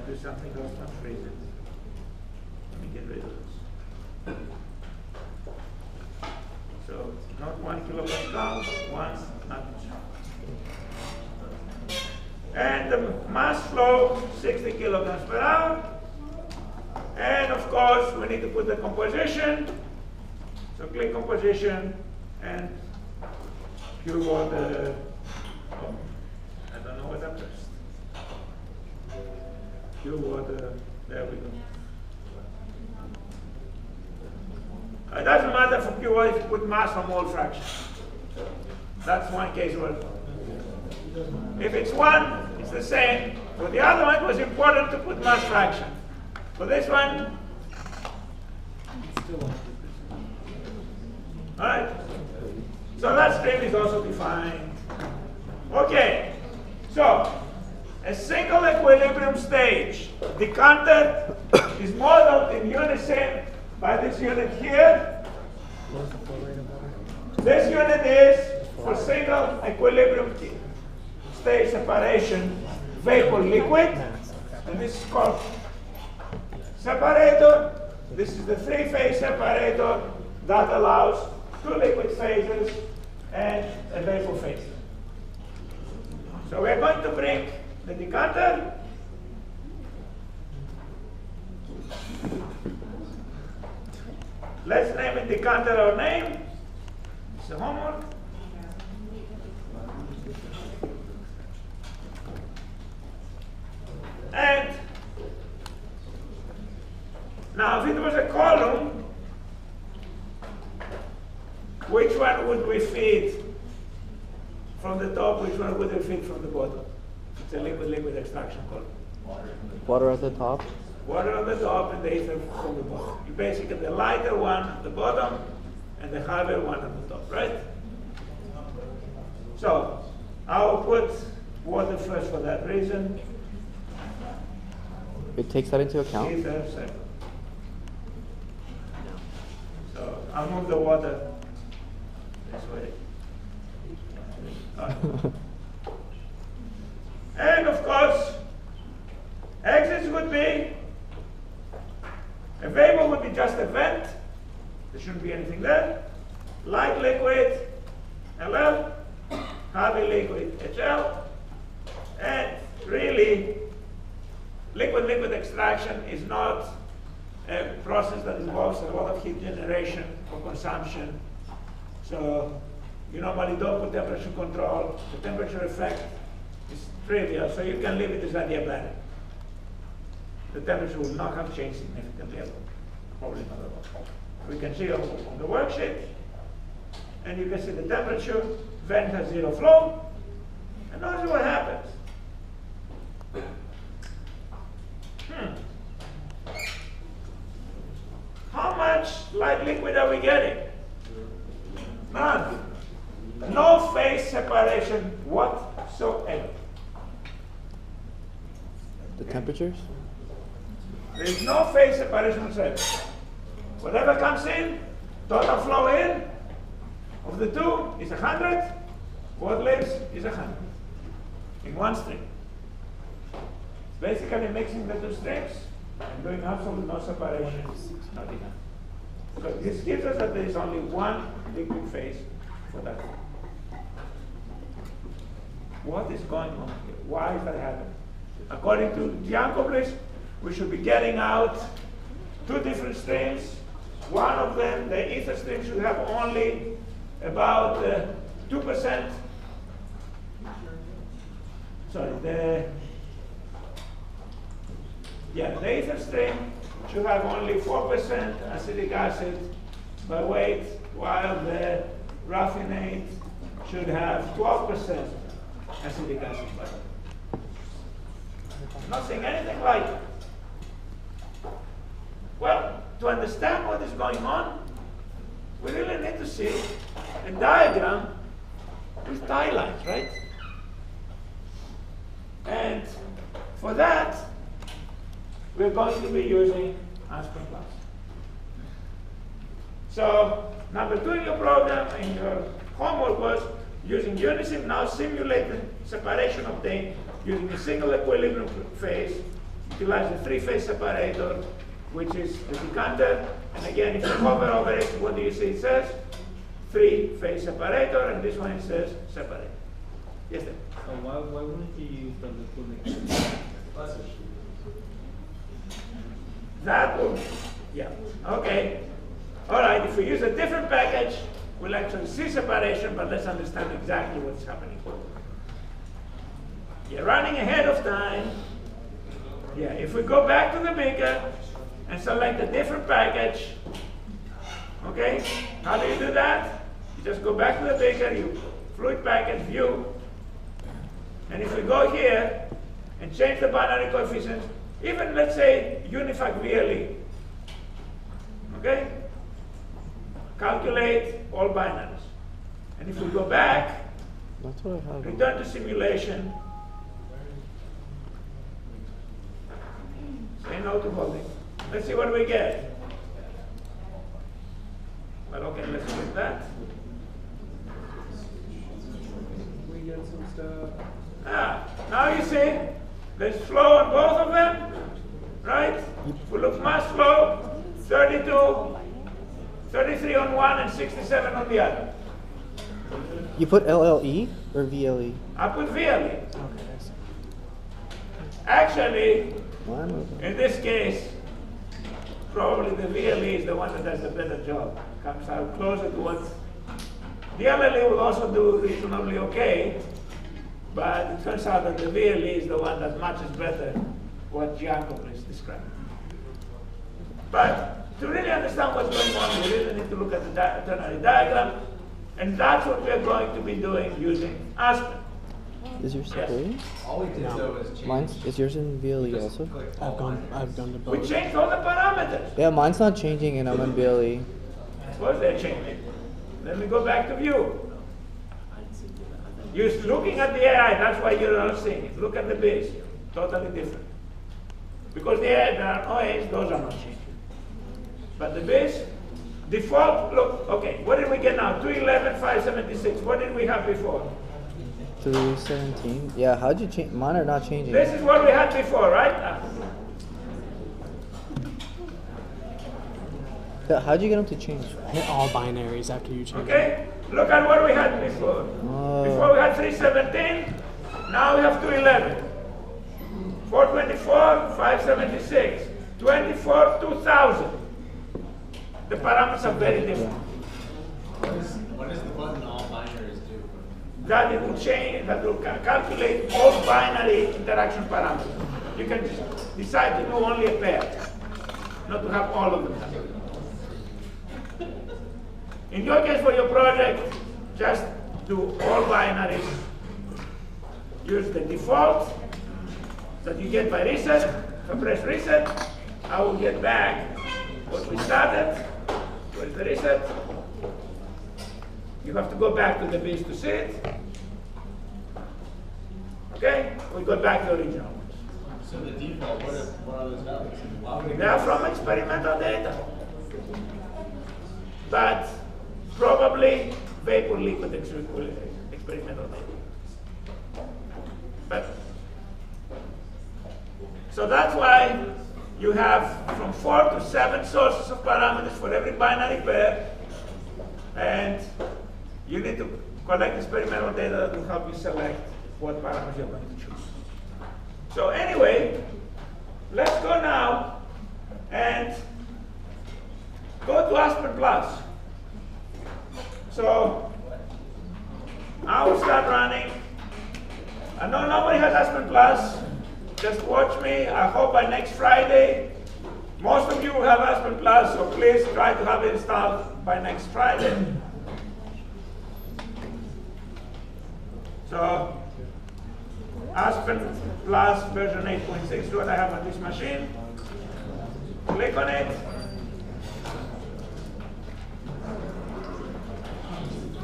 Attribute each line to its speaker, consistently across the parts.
Speaker 1: do something else to freeze it. Let me get rid of this. So not 1 kilopascal, one atmosphere. And the mass flow 60 kilograms per hour. And of course we need to put the composition. So click composition and pure water. Oh, I don't know what I pressed. Pure water, there we go. It doesn't matter for pure water if you put mass or mole fraction. That's one case where if it's 1, it's the same. For the other one, it was important to put mass fraction. For this one, all right. So that stream is also defined. Okay. So a single equilibrium stage decanter is modeled in unison by this unit here. This unit is for single equilibrium stage separation vapor liquid, and this is called separator. This is the 3-phase separator that allows 2 liquid phases and a vapor phase. So we're going to bring the decanter. Let's name it decanter or name. It's a homework. And now if it was a column, which one would we feed from the top, which one would we feed from the bottom? It's a liquid extraction column.
Speaker 2: Water at the top?
Speaker 1: Water on the top and the ether from the bottom. You basically the lighter one at the bottom and the heavier one at the top, right? So I'll put water first for that reason.
Speaker 2: It takes that into account?
Speaker 1: Ether second. So I'll move the water this way. And of course, exits would be, a vapor would be just a vent. There shouldn't be anything there. Light liquid, LL, heavy liquid, HL. And really, liquid extraction is not a process that involves a lot of heat generation or consumption. So you normally don't put temperature control. The temperature effect is trivial, so you can leave it as adiabatic. The temperature will not have changed significantly at all. Probably not at all. We can see on the worksheet, and you can see the temperature, vent has 0 flow, and notice what happens. How much light liquid are we getting? None. No phase separation whatsoever.
Speaker 2: The temperatures?
Speaker 1: There is no phase separation whatsoever. Whatever comes in, total flow in of the two is 100. What leaves is 100 in one stream. Basically mixing the two streams and doing absolutely no separation. Not enough. So this gives us that there is only one liquid phase for that. What is going on here? Why is that happening? According to Giancoblis, we should be getting out 2 different streams. One of them, the ether stream, should have only about 2%. Sorry, the ether stream should have only 4% acetic acid by weight, while the raffinate should have 12% acetic acid by weight. I'm not saying anything like it. Well, to understand what is going on, we really need to see a diagram with tie lines, right? And for that, we're going to be using Aspen Plus. So, number 2 in your program, in your homework was using Unisim, now simulate the separation obtained using a single equilibrium phase utilize the three-phase separator, which is the decanter. And again, if you hover over it, what do you see it says? Three-phase separator, and this one it says separator. Yes, sir?
Speaker 3: So why wouldn't you use the liquid?
Speaker 1: That would, yeah, okay. All right, if we use a different package, we'll actually see separation, but let's understand exactly what's happening. You're running ahead of time. Yeah, if we go back to the beaker and select a different package, okay, how do you do that? You just go back to the beaker, you fluid package view, and if we go here and change the binary coefficients, even let's say unifac VLE, okay? Calculate all binaries. And if we go back,
Speaker 2: That's what I have.
Speaker 1: return to simulation, say no to holding. Let's see what we get. Well, okay, let's do that.
Speaker 3: We get some stuff.
Speaker 1: Now you see, there's flow on both of them, right? If we look mass flow, 32, 33 on one and 67 on the other.
Speaker 2: You put LLE or VLE?
Speaker 1: I put VLE.
Speaker 2: Okay, I see.
Speaker 1: Actually,
Speaker 2: Mine was.
Speaker 1: in this case, probably the VLE is the one that does the better job. Comes out closer to what the LLE will also do reasonably okay, but it turns out that the VLE is the one that matches better what Jacob is describing. But to really understand what's going on, we really need to look at the ternary diagram, and that's what we're going to be doing using Aspen.
Speaker 2: Is yours
Speaker 1: Yes.
Speaker 2: separated?
Speaker 4: All we did though is change.
Speaker 2: Mine's, is yours in VLE also?
Speaker 5: I've done the
Speaker 1: We
Speaker 5: both.
Speaker 1: changed all the parameters.
Speaker 2: Yeah, mine's not changing and I'm in VLE.
Speaker 1: Suppose they're changing. Then we go back to view. You're looking at the AI, that's why you're not seeing it. Look at the base, totally different. Because the AI, there are OAs, those are not changing. But the base, default, look, okay, what did we get now? 211, 576. What did we have before?
Speaker 2: 317. Yeah, how'd you change? Mine are not changing.
Speaker 1: This is what we had before, right?
Speaker 2: How'd you get them to change?
Speaker 5: Hit all binaries after you change it.
Speaker 1: Okay, look at what we had before. Before we had 317, now we have 211. 424, 576, 24, 2000. The parameters are very different.
Speaker 4: What does the button all binaries do?
Speaker 1: That it will change, that will calculate all binary interaction parameters. You can just decide to do only a pair, not to have all of them. In your case, for your project, just do all binaries. Use the default that you get by reset. If I press reset, I will get back what we started. Where's the reset? You have to go back to the base to see it. Okay? We go back to the original ones.
Speaker 4: So the default, what are those values? Why would it
Speaker 1: They are from experimental data. But probably vapor liquid experimental data. But so that's why you have from 4 to 7 sources of parameters for every binary pair, and you need to collect experimental data that will help you select what parameters you're going to choose. So anyway, let's go now and go to Aspen Plus. So I will start running. I know nobody has Aspen Plus. Just watch me. I hope by next Friday, most of you will have Aspen Plus, so please try to have it installed by next Friday. So Aspen Plus version 8.6 is what I have on this machine. Click on it.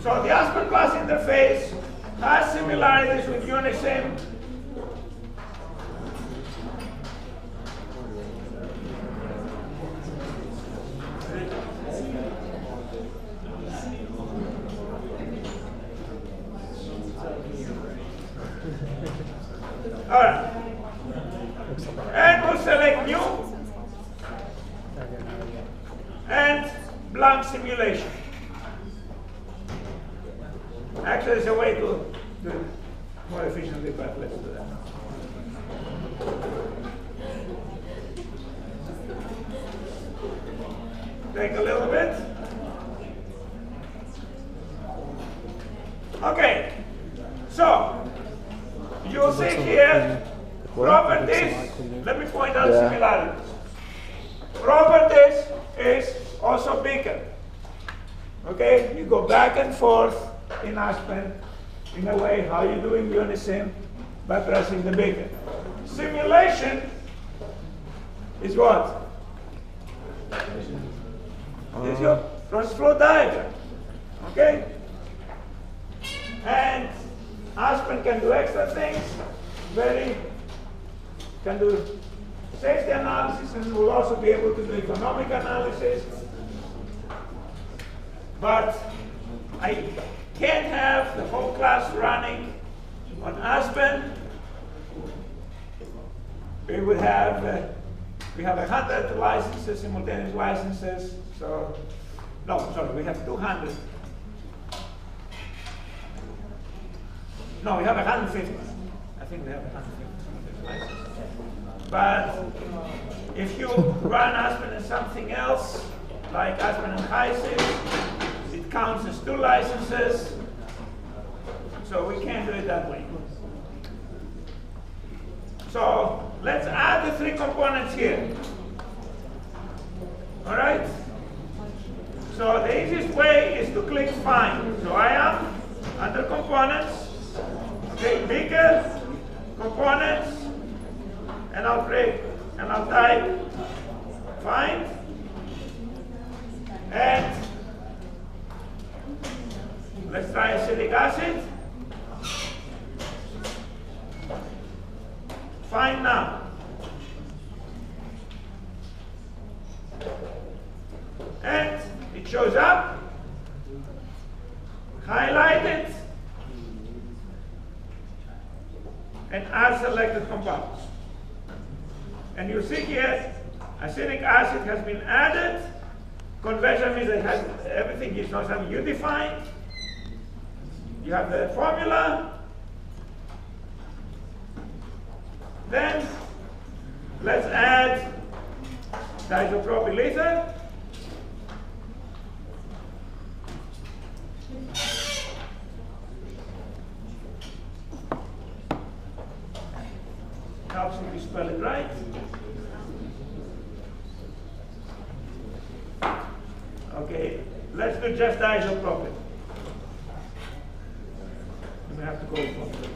Speaker 1: So the Aspen Plus interface has similarities with Unisim. All right. And we'll select new and blank simulation. Actually, there's a way to do it more efficiently, but let's do that. Take a little bit. Okay, so you'll see here properties. Let me point out similarities. Properties is also beacon. Okay, you go back and forth in Aspen in a way how you do in Unison by pressing the beacon. Simulation is what? Is your process flow diagram. Okay? And Aspen can do extra things, can do safety analysis, and will also be able to do economic analysis. But I can't have the whole class running on Aspen. We would have, we have 100 licenses, simultaneous licenses, so, no, sorry, we have 200. No, we have 150. I think we have 150 licenses. But if you run Aspen and something else, like Aspen and HYSYS, it counts as 2 licenses, so we can't do it that way. So let's add the 3 components here. All right? So the easiest way is to click Find. So I am under Components. Okay, Beacon, Components, and I'll type Find, and let's try acetic acid. Find now. And it shows up. Highlight it. And add selected compounds. And you see here, acetic acid has been added. Conversion means it has everything is not something you defined. You have the formula. Then let's add disopropyl ether. Helps if you spell it right. Okay, let's do just disopropyl. We have to go for it.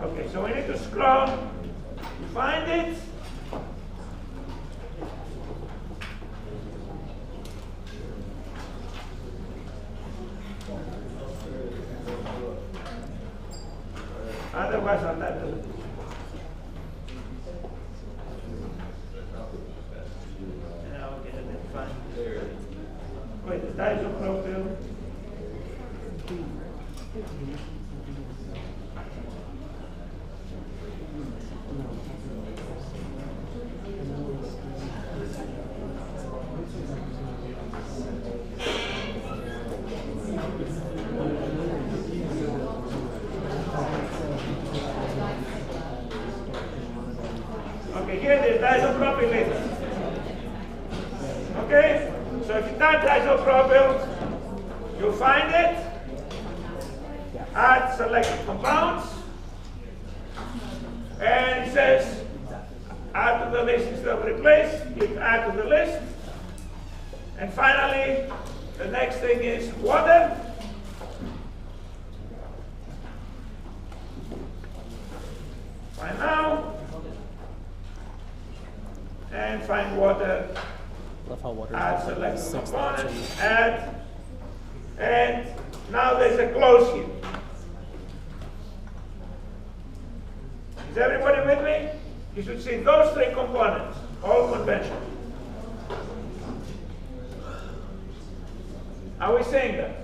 Speaker 1: Okay, so we need to scroll to find it. Otherwise, I'll have to. Okay, then fine. Wait, is disopropyl? Okay, here it is disopropyl ether. Okay, so if you type disopropyl, you'll find it. Add selected compounds, and it says add to the list instead of replace. Click add to the list, and finally, the next thing is water. Find now. And find water, add select components, add, and now there's a close here. Is everybody with me? You should see those 3 components, all conventional. Are we saying that?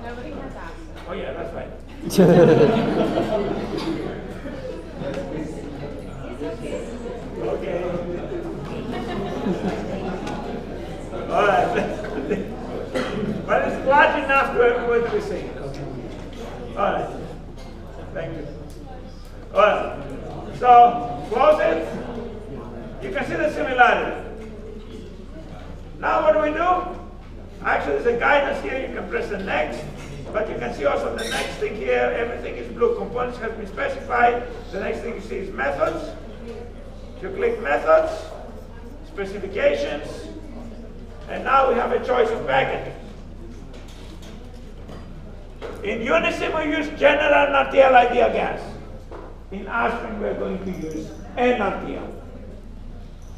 Speaker 6: Nobody has access.
Speaker 1: Oh yeah, that's right. Okay. All right. But it's large enough to everybody to be seeing. Okay. All right. Thank you. All right. So close it. You can see the similarity. Now what do we do? Actually, there's a guidance here. You can press the next. But you can see also the next thing here. Everything is blue. Components have been specified. The next thing you see is methods. You click methods, specifications, and now we have a choice of packaging. In Unisim we use general NRTL ideal gas. In Aspen we're going to use NRTL.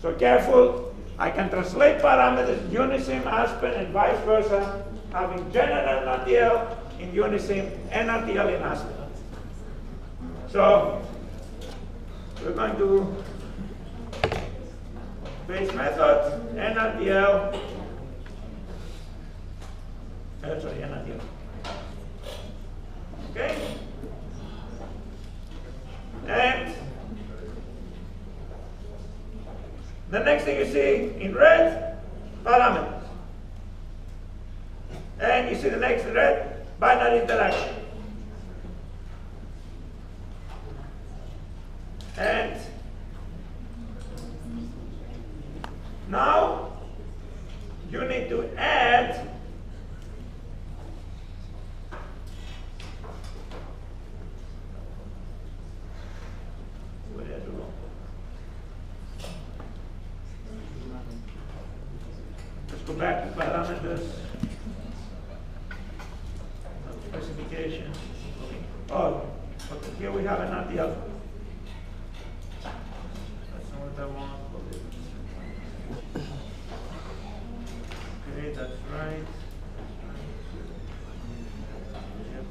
Speaker 1: So careful, I can translate parameters Unisim, Aspen, and vice versa, having general NRTL in Unisim, NRTL in Aspen. So we're going to base method, NRTL, sorry, NRTL. Okay? And the next thing you see in red, parameters. And you see the next in red, binary interaction. And now you need to add let's go back to parameters, specifications. Oh, okay, here we have an RTL. That's not what I want. Okay, that's right. Yep.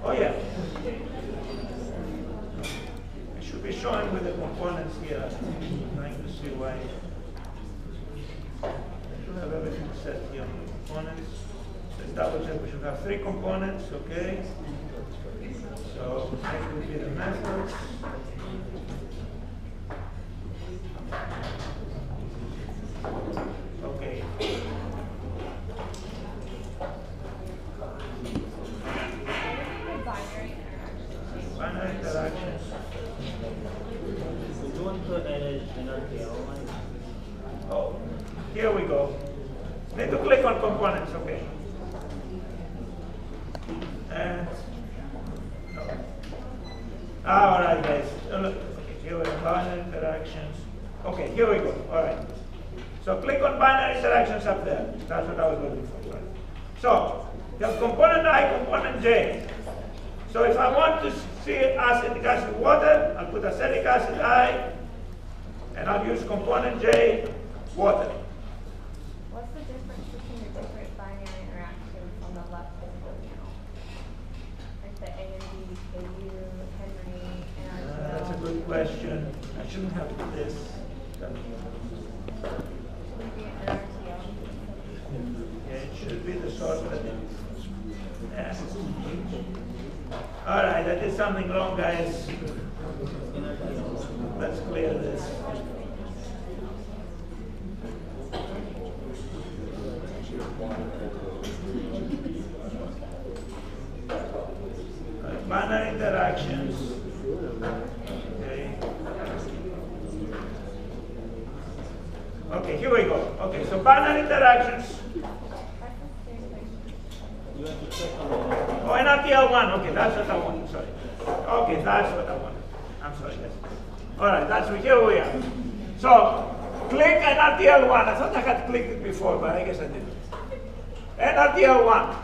Speaker 1: Oh yeah. I should be showing with the components here. I'm trying to see why. I should have everything set here on the components. Let's double check. We should have 3 components, okay? So next will be the methods. Okay. Binary interactions.
Speaker 3: Would you want to add an NRTL line?
Speaker 1: Oh, here we go. Need to click on components, okay. And no. All right, guys. Look, okay, here we go. Binary interactions. Okay, here we go. All right. So click on binary interactions up there. That's what I was looking for. Right. So you have component I, component J. So if I want to see acetic acid water, I'll put acetic acid I, and I'll use component J, water.
Speaker 6: What's the difference between the different binary interactions on the left physical panel? Like the A and B, KU, Henry, and
Speaker 1: That's a good question. I shouldn't have put this.
Speaker 6: maybe an NRTL.
Speaker 1: Yeah, it should be the source that it is. Yeah. All right, I did something wrong, guys. Let's clear this. Binary interactions. Okay. Okay, here we go. Okay, so binary interactions.
Speaker 3: You have to check on the NRTL.
Speaker 1: Oh, NRTL1. Okay, that's what I want. Sorry. Okay, that's what I want. I'm sorry, guys. All right, that's here we are. So, click NRTL1. I thought I had clicked it before, but I guess I didn't. NRTL1.